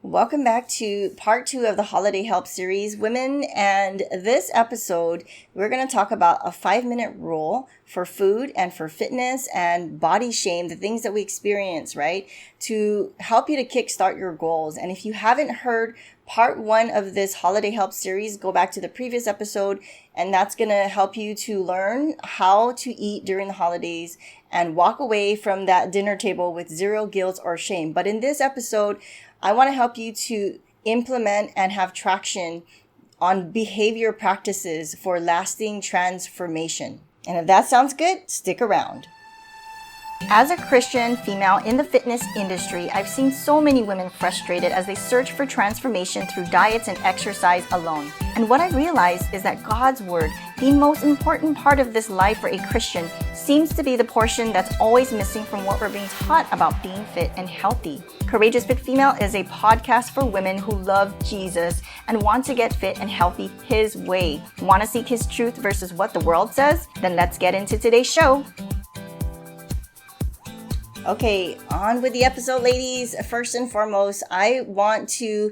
Welcome back to part 2 of the Holiday Help series, Women. And this episode, we're going to talk about a 5-minute rule for food and for fitness and body shame, the things that we experience, right? To help you to kickstart your goals. And if you haven't heard part 1 of this Holiday Help series, go back to the previous episode, and that's going to help you to learn how to eat during the holidays and walk away from that dinner table with zero guilt or shame. But in this episode, I want to help you to implement and have traction on behavior practices for lasting transformation. And if that sounds good, stick around. As a Christian female in the fitness industry, I've seen so many women frustrated as they search for transformation through diets and exercise alone. And what I realized is that God's Word, the most important part of this life for a Christian, seems to be the portion that's always missing from what we're being taught about being fit and healthy. Courageous Fit Female is a podcast for women who love Jesus and want to get fit and healthy His way. Want to seek His truth versus what the world says? Then let's get into today's show. Okay, on with the episode, ladies. First and foremost, I want to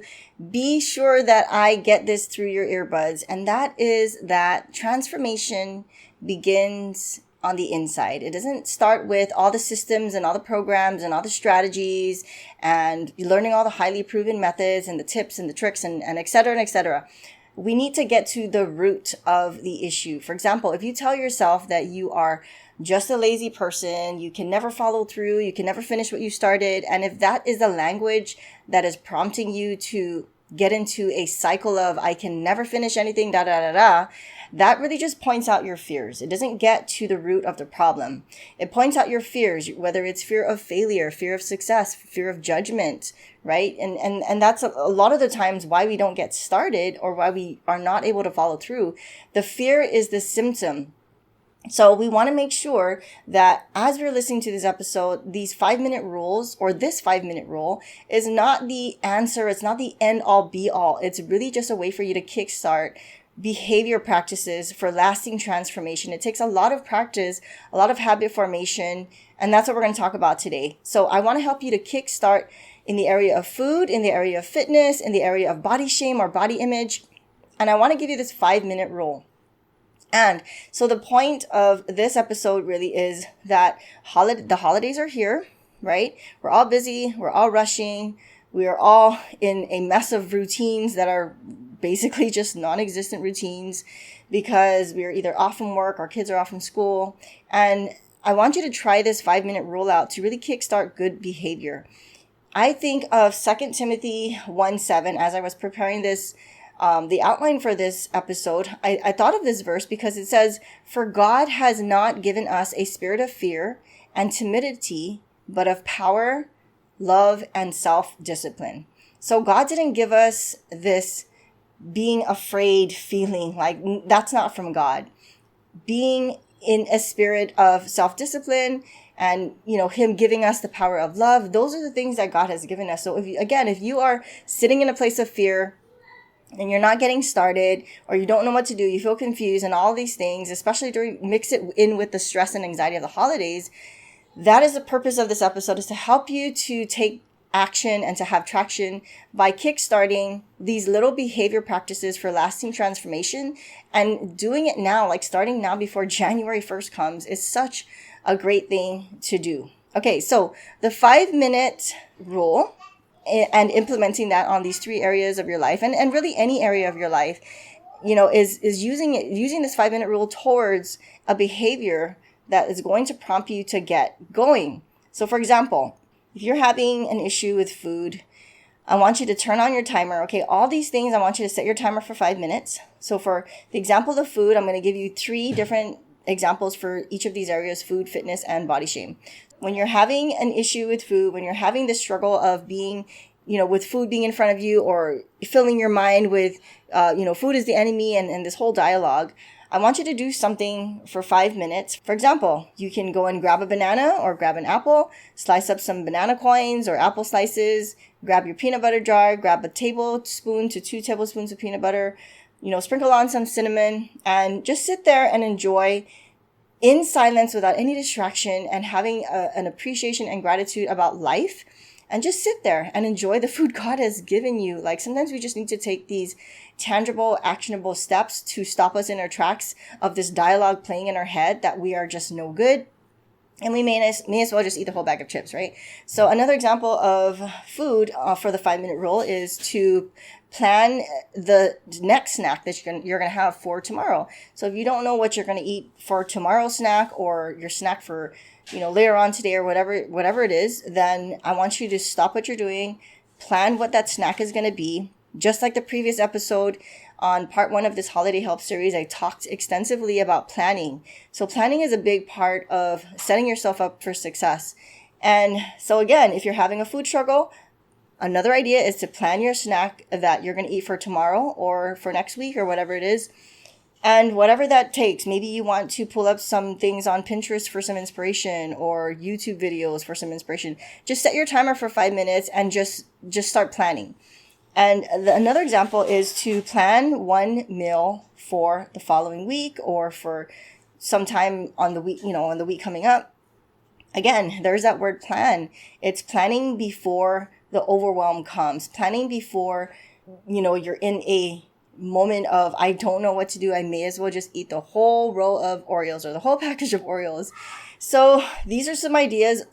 be sure that I get this through your earbuds, and that is that transformation begins on the inside. It doesn't start with all the systems and all the programs and all the strategies and learning all the highly proven methods and the tips and the tricks and et cetera and et cetera. We need to get to the root of the issue. For example, if you tell yourself that you are just a lazy person, you can never follow through, you can never finish what you started, and if that is the language that is prompting you to get into a cycle of I can never finish anything, that really just points out your fears. It doesn't get to the root of the problem. It points out your fears, whether it's fear of failure, fear of success, fear of judgment, right? And that's a lot of the times why we don't get started or why we are not able to follow through. The fear is the symptom. So we want to make sure that as we're listening to this episode, these 5-minute rules or this 5-minute rule is not the answer. It's not the end all be all. It's really just a way for you to kickstart behavior practices for lasting transformation. It takes a lot of practice, a lot of habit formation, and that's what we're going to talk about today. So I want to help you to kickstart in the area of food, in the area of fitness, in the area of body shame or body image. And I want to give you this 5-minute rule. And so the point of this episode really is that the holidays are here, right? We're all busy. We're all rushing. We are all in a mess of routines that are basically just non-existent routines because we are either off from work, our kids are off from school. And I want you to try this 5-minute rule out to really kickstart good behavior. I think of 2 Timothy 1:7 as I was preparing this the outline for this episode. I thought of this verse because it says, "For God has not given us a spirit of fear and timidity, but of power, love, and self-discipline." So God didn't give us this being afraid feeling. Like, that's not from God. Being in a spirit of self-discipline and, Him giving us the power of love, those are the things that God has given us. So if you are sitting in a place of fear, and you're not getting started, or you don't know what to do, you feel confused and all these things, especially mix it in with the stress and anxiety of the holidays, that is the purpose of this episode, is to help you to take action and to have traction by kickstarting these little behavior practices for lasting transformation. And doing it now, like starting now before January 1st comes, is such a great thing to do. Okay, so the 5-minute rule and implementing that on these 3 areas of your life and really any area of your life, is using this 5-minute rule towards a behavior that is going to prompt you to get going. So for example, if you're having an issue with food, I want you to turn on your timer. Okay, all these things, I want you to set your timer for 5 minutes. So for the example of food, I'm going to give you 3 different examples for each of these areas: food, fitness, and body shame. When you're having an issue with food, when you're having the struggle of being, with food being in front of you, or filling your mind with, food is the enemy and this whole dialogue, I want you to do something for 5 minutes. For example, you can go and grab a banana or grab an apple, slice up some banana coins or apple slices, grab your peanut butter jar, grab a tablespoon to 2 tablespoons of peanut butter, sprinkle on some cinnamon, and just sit there and enjoy in silence without any distraction and having an appreciation and gratitude about life and just sit there and enjoy the food God has given you. Like sometimes we just need to take these tangible, actionable steps to stop us in our tracks of this dialogue playing in our head that we are just no good. And we may as well just eat the whole bag of chips, right? So another example of food for the 5-minute rule is to plan the next snack that you're gonna have for tomorrow. So if you don't know what you're gonna eat for tomorrow's snack or your snack for, later on today or whatever it is, then I want you to stop what you're doing, plan what that snack is gonna be. Just like the previous episode on part 1 of this holiday help series, I talked extensively about planning. So planning is a big part of setting yourself up for success. And so again, if you're having a food struggle, another idea is to plan your snack that you're going to eat for tomorrow or for next week or whatever it is. And whatever that takes, maybe you want to pull up some things on Pinterest for some inspiration or YouTube videos for some inspiration. Just set your timer for 5 minutes and just start planning. And another example is to plan one meal for the following week or for sometime on the week, on the week coming up. Again, there's that word plan. It's planning before the overwhelm comes, planning before, you're in a moment of, I don't know what to do. I may as well just eat the whole row of Oreos or the whole package of Oreos. So these are some ideas.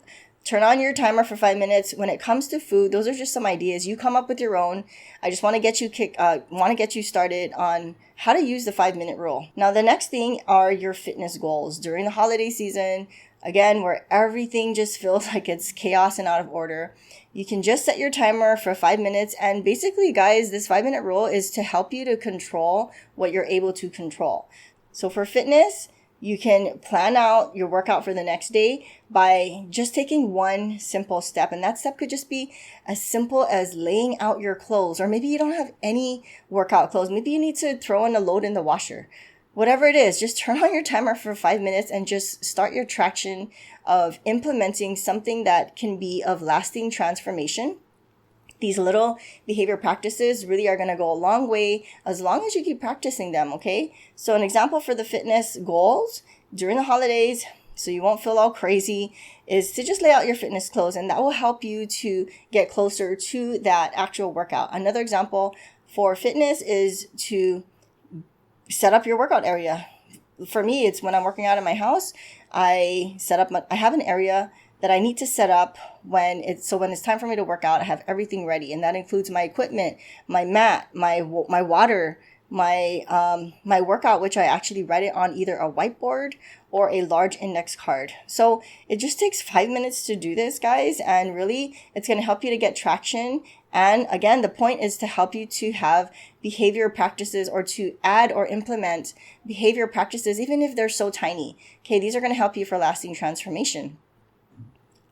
Turn on your timer for 5 minutes. When it comes to food, those are just some ideas. You come up with your own. I just want to get you started on how to use the 5-minute rule. Now, the next thing are your fitness goals during the holiday season. Again, where everything just feels like it's chaos and out of order. You can just set your timer for 5 minutes. And basically, guys, this 5-minute rule is to help you to control what you're able to control. So for fitness, you can plan out your workout for the next day by just taking one simple step. And that step could just be as simple as laying out your clothes. Or maybe you don't have any workout clothes. Maybe you need to throw in a load in the washer. Whatever it is, just turn on your timer for 5 minutes and just start your traction of implementing something that can be of lasting transformation. These little behavior practices really are going to go a long way as long as you keep practicing them, okay? So an example for the fitness goals during the holidays, so you won't feel all crazy, is to just lay out your fitness clothes, and that will help you to get closer to that actual workout. Another example for fitness is to set up your workout area. For me, it's when I'm working out in my house, I have an area that I need to set up when it's time for me to work out. I have everything ready, and that includes my equipment, my mat, my water, my workout, which I actually write it on either a whiteboard or a large index card. So it just takes 5 minutes to do this, guys, and really it's going to help you to get traction. And again, the point is to help you to have behavior practices or to add or implement behavior practices, even if they're so tiny. Okay, these are going to help you for lasting transformation.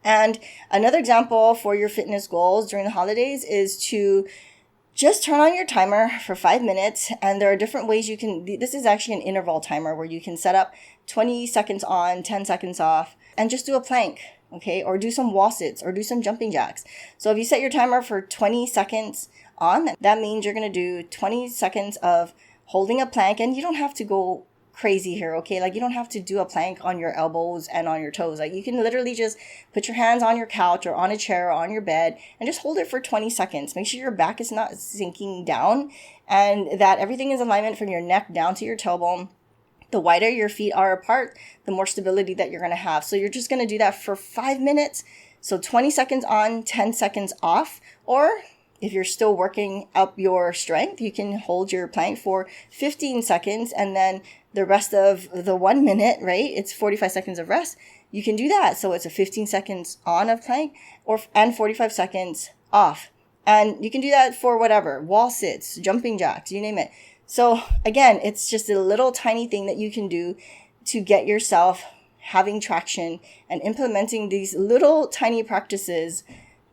And another example for your fitness goals during the holidays is to just turn on your timer for 5 minutes. And there are different ways this is actually an interval timer where you can set up 20 seconds on, 10 seconds off, and just do a plank, okay? Or do some wall sits or do some jumping jacks. So if you set your timer for 20 seconds on, that means you're going to do 20 seconds of holding a plank, and you don't have to go crazy here, okay? Like, you don't have to do a plank on your elbows and on your toes. Like, you can literally just put your hands on your couch or on a chair or on your bed and just hold it for 20 seconds. Make sure your back is not sinking down and that everything is in alignment from your neck down to your tailbone. The wider your feet are apart, the more stability that you're going to have. So you're just going to do that for 5 minutes. So 20 seconds on, 10 seconds off. Or if you're still working up your strength, you can hold your plank for 15 seconds and then the rest of the 1 minute, right? It's 45 seconds of rest. You can do that. So it's a 15 seconds on of plank and 45 seconds off. And you can do that for whatever, wall sits, jumping jacks, you name it. So again, it's just a little tiny thing that you can do to get yourself having traction and implementing these little tiny practices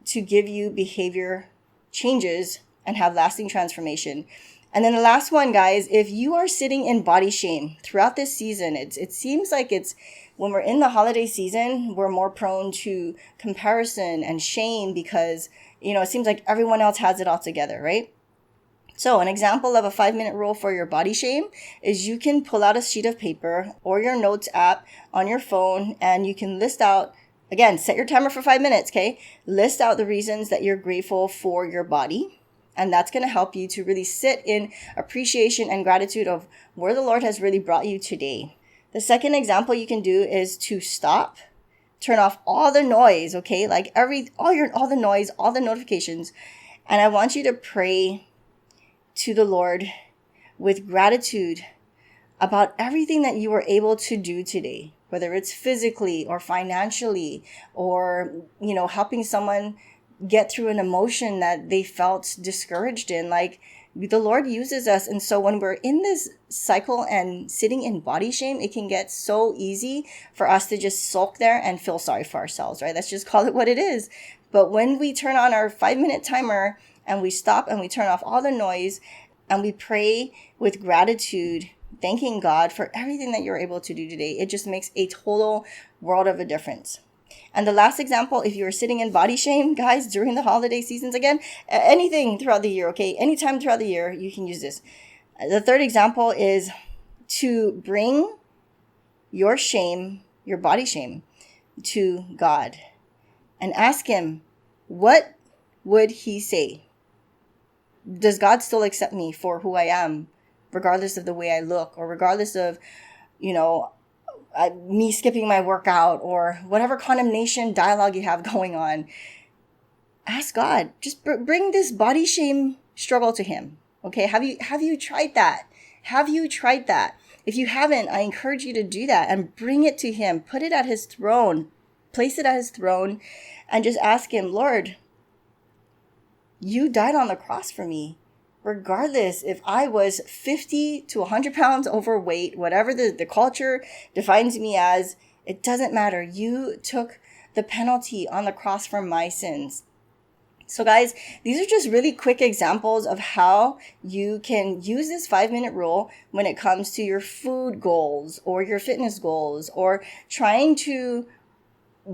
to give you behavior changes and have lasting transformation. And then the last one, guys, if you are sitting in body shame throughout this season, it seems like when we're in the holiday season, we're more prone to comparison and shame because, it seems like everyone else has it all together, right? So an example of a 5-minute rule for your body shame is you can pull out a sheet of paper or your notes app on your phone and you can list out Again, set your timer for 5 minutes, okay? List out the reasons that you're grateful for your body. And that's going to help you to really sit in appreciation and gratitude of where the Lord has really brought you today. The second example you can do is to stop, turn off all the noise, okay? Like all the noise, all the notifications. And I want you to pray to the Lord with gratitude about everything that you were able to do today, whether it's physically or financially or, helping someone get through an emotion that they felt discouraged in. Like, the Lord uses us. And so when we're in this cycle and sitting in body shame, it can get so easy for us to just sulk there and feel sorry for ourselves, right? Let's just call it what it is. But when we turn on our 5-minute timer and we stop and we turn off all the noise and we pray with gratitude, thanking God for everything that you're able to do today, it just makes a total world of a difference. And the last example, if you're sitting in body shame, guys, during the holiday seasons, again, anything throughout the year, okay? Anytime throughout the year, you can use this. The third example is to bring your shame, your body shame, to God and ask Him, what would He say? Does God still accept me for who I am, regardless of the way I look, or regardless of, me skipping my workout, or whatever condemnation dialogue you have going on? Ask God. Just bring this body shame struggle to Him. Okay, have you tried that? Have you tried that? If you haven't, I encourage you to do that and bring it to Him. Put it at His throne. Place it at His throne and just ask Him, Lord, you died on the cross for me. Regardless if I was 50 to 100 pounds overweight, whatever the culture defines me as, it doesn't matter. You took the penalty on the cross for my sins. So guys, these are just really quick examples of how you can use this 5-minute rule when it comes to your food goals or your fitness goals, or trying to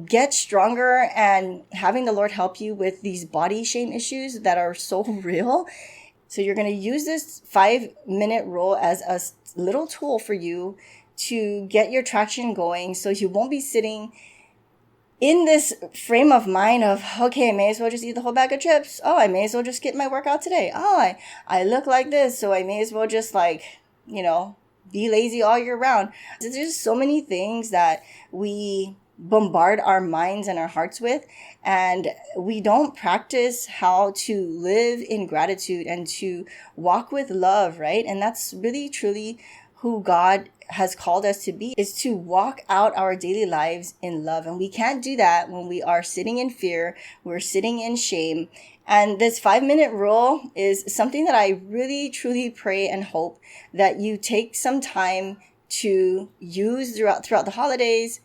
get stronger and having the Lord help you with these body shame issues that are so real. So you're going to use this 5-minute rule as a little tool for you to get your traction going, so you won't be sitting in this frame of mind of, okay, I may as well just eat the whole bag of chips. Oh, I may as well just skip my workout today. Oh, I look like this, so I may as well just be lazy all year round. There's just so many things that we bombard our minds and our hearts with, and we don't practice how to live in gratitude and to walk with love, right? And that's really truly who God has called us to be, is to walk out our daily lives in love. And we can't do that when we are sitting in fear, we're sitting in shame. And this 5-minute rule is something that I really truly pray and hope that you take some time to use throughout the holidays.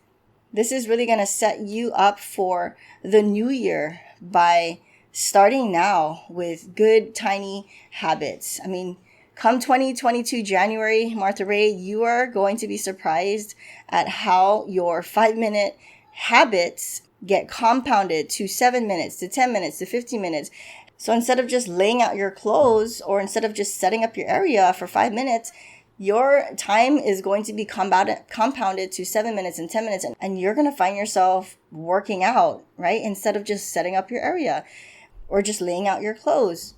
This is really going to set you up for the new year by starting now with good, tiny habits. I mean, come 2022 January, Martha Rae, you are going to be surprised at how your 5-minute habits get compounded to 7 minutes, to 10 minutes, to 15 minutes. So instead of just laying out your clothes, or instead of just setting up your area for 5 minutes, your time is going to be compounded to 7 minutes and 10 minutes, and you're going to find yourself working out, right? Instead of just setting up your area or just laying out your clothes.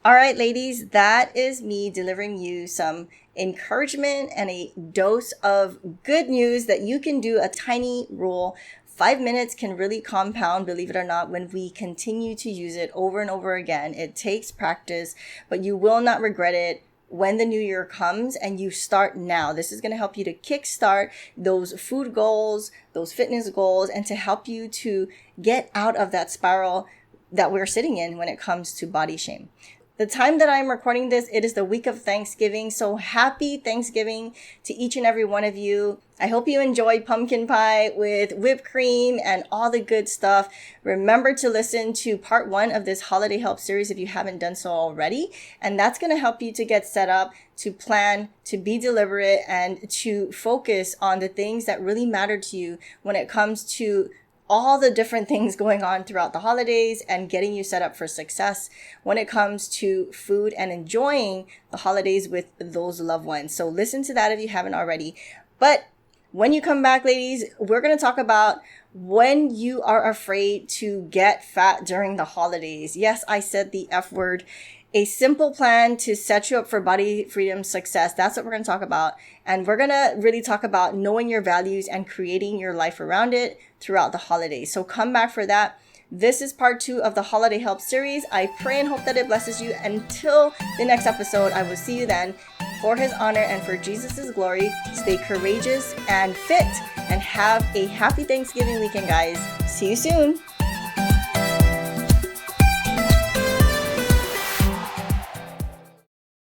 All right, ladies, that is me delivering you some encouragement and a dose of good news that you can do a tiny rule. 5 minutes can really compound, believe it or not, when we continue to use it over and over again. It takes practice, but you will not regret it when the new year comes and you start now. This is going to help you to kickstart those food goals, those fitness goals, and to help you to get out of that spiral that we're sitting in when it comes to body shame. The time that I'm recording this, it is the week of Thanksgiving. So happy Thanksgiving to each and every one of you. I hope you enjoyed pumpkin pie with whipped cream and all the good stuff. Remember to listen to part 1 of this holiday help series if you haven't done so already. And that's going to help you to get set up, to plan, to be deliberate, and to focus on the things that really matter to you when it comes to all the different things going on throughout the holidays and getting you set up for success when it comes to food and enjoying the holidays with those loved ones. So listen to that if you haven't already. But when you come back, ladies, we're going to talk about when you are afraid to get fat during the holidays. Yes, I said the F word. A simple plan to set you up for body freedom success. That's what we're going to talk about. And we're going to really talk about knowing your values and creating your life around it throughout the holidays. So come back for that. This is part 2 of the Holiday Help series. I pray and hope that it blesses you. Until the next episode, I will see you then. For His honor and for Jesus' glory, stay courageous and fit, and have a happy Thanksgiving weekend, guys. See you soon.